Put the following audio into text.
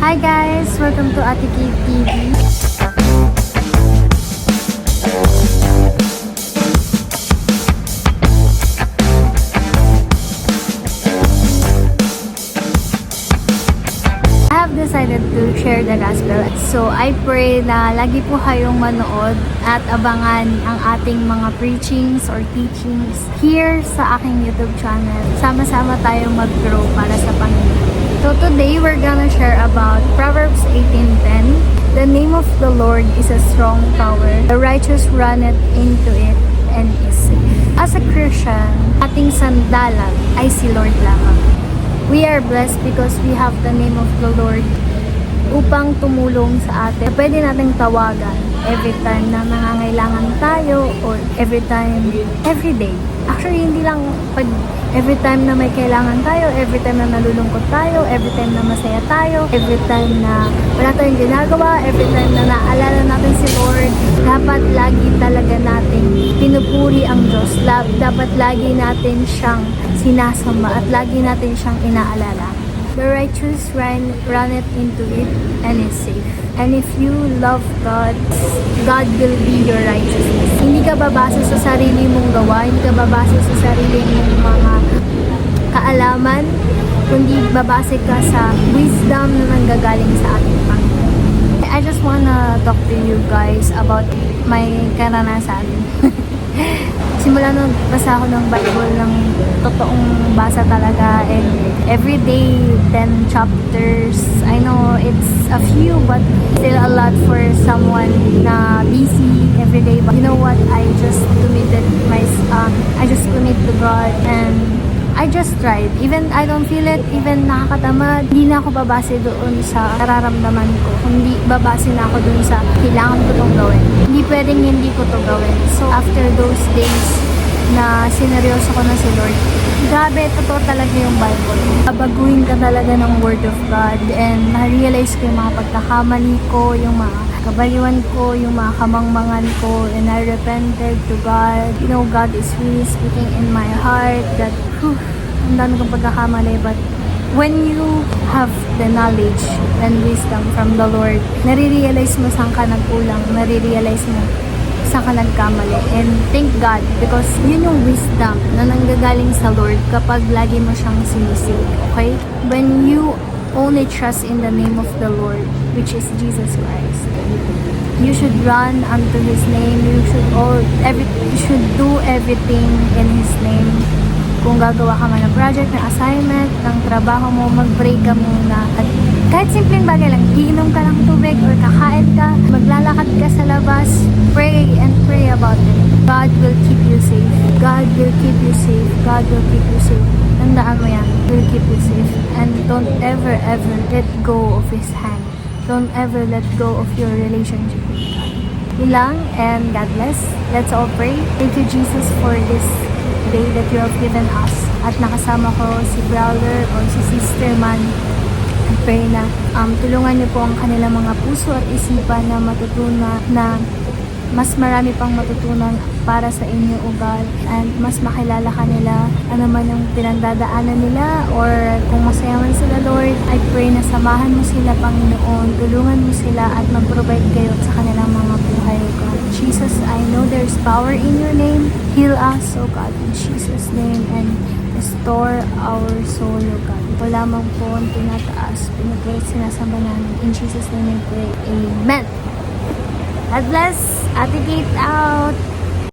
Hi guys! Welcome to Ate Kate TV. I have decided to share the gospel. So I pray na lagi po kayong manood at abangan ang ating mga preachings or teachings here sa aking YouTube channel. Sama-sama tayong mag-grow para sa Panginoon. So today we're gonna share about Proverbs 18:10. The name of the Lord is a strong tower. The righteous runneth into it and is safe. As a Christian, ating sandalan ay si Lord lamang. We are blessed because we have the name of the Lord upang tumulong sa atin. Pwede nating tawagan every time na nangangailangan tayo or every day. Actually, hindi lang pag every time na may kailangan tayo, every time na nalulungkot tayo, every time na masaya tayo, every time na wala tayong ginagawa, every time na naalala natin si Lord, dapat lagi talaga natin pinupuri ang Diyos. Dapat lagi natin siyang sinasamba at lagi natin siyang inaalala. The righteous runneth into it and is safe. And if you love God, God will be your righteousness. Hindi ka babase sa sarili mong gawa, hindi ka babase sa sarili mong mga kaalaman, kundi babase ka sa wisdom na nanggagaling sa ating Panginoon. I just wanna talk to you guys about my karanasan. Simula nung basa ako ng Bible, ng totoong basa talaga, and every day 10 chapters. I know it's a few but still a lot for someone na busy every day. But you know what? I just commit to God and I just tried. Even I don't feel it, even nakakatamad, hindi na ako babase doon sa nararamdaman ko. Hindi babase na ako doon sa kailangan ko itong gawin. Hindi pwedeng hindi ko ito gawin. So after those days na sineryoso ko na si Lord, grabe, totoo talaga yung Bible. Babaguhin ka talaga ng Word of God and na-realize ko yung mga pagkakamali ko, yung mga kabaliwan ko, yung mga kamangmangan ko, and I repented to God. You know, God is really speaking in my heart that, ang dami kong pagkakamali, but when you have the knowledge and wisdom from the Lord, nare-realize mo saan ka nagkulang, nare-realize mo saan ka nagkamali. And thank God because yun yung wisdom na nanggagaling sa Lord kapag lagi mo siyang sinisig, okay? When you only trust in the name of the Lord, which is Jesus Christ, you should run unto His name. You should do everything in His name. Kung gagawa ka man ng project, ng assignment, ng trabaho mo, mag-pray ka muna. At kahit simpleng bagay lang, iinom ka ng tubig or kakain ka, maglalakad ka sa labas, pray and pray about it. God will keep you safe. God will keep you safe. God will keep you safe. Tandaan mo yan, He will keep you safe. And don't ever let go of His hand. Don't ever let go of your relationship with God. Yun lang, and God bless. Let's all pray. Thank you, Jesus, for this day that you have given us. At nakasama ko si brother or si sister man. I pray na tulungan niyo po ang kanilang mga puso at isipan na matutunan na mas marami pang matutunan para sa inyo, O God, and mas makilala ka nila ano man yung pinagdadaanan nila, or kung masaya man sila, Lord, I pray na samahan mo sila, Panginoon, tulungan mo sila at mag-provide kayo sa kanilang mga buhay, O God. Jesus, I know there's power in your name. Heal us, O God, in Jesus' name, and restore our soul, O God. Wala mang po ang tinataas, pinagkait sinasamba namin. In Jesus' name I pray. Amen. God bless. Ate Kate out.